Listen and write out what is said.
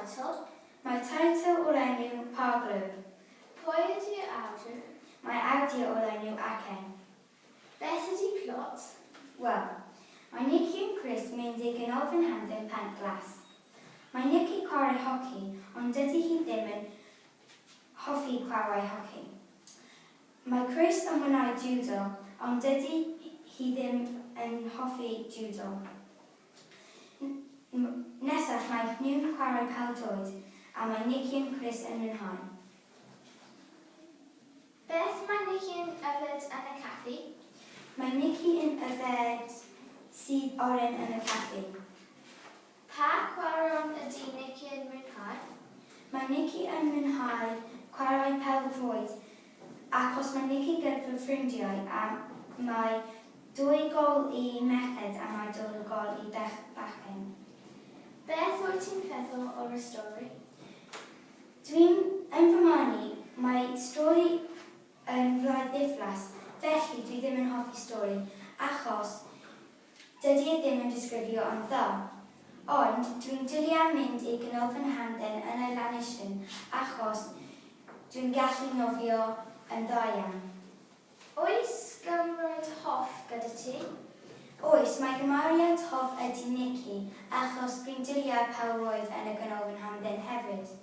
teitl? Mae teitl o'r enw Pa Glwb. Pwy ydy'r awdur? Mae awdur o'r enw Acen. Beth ydy plot? Wel, mae Nicky yn Chris mynd i Ganolfan Hamden Pant Glas. Mae Nicky chwarae hoci, ond dydy hi ddim yn hoffi chwarae hoci. Mae Chris yn mwynhau judo, ond dydy hi ddim yn hoffi judo. Nesaf mae nhw'n chwarae pêl-droed, a mae Nicky yn Chris yn mwynhau. Beth mae Nicky yn yfed yn y caffi? Mae Nicky yn yfed sydd oren yn y caffi. Pa chwaraeon ydy Nicky yn mwynhau? Mae Nicky yn mwynhau chwarae pêl-droed achos mae Nicky gyda ffrindiau a mae 2 gol i merched a mae 2 gol i bachgen. Beth wyt ti'n feddwl o'r stori? Dwi'n fy marn i, mae stori yn rai ddiflas, felly dwi ddim yn hoffi stori achos dydy e ddim yn disgrifio yn dda. Ond dwi'n dwlu am mynd i Ganolfan Hamden yn y Llanisyn achos dwi'n gallu nofio yn dda iawn. Oes gymryd hoff gyda ti? Oes, mae gymeriad hoff ydy Nicky achos dwi'n dwlu pêl-droed yn y Ganolfan Hamden hefyd.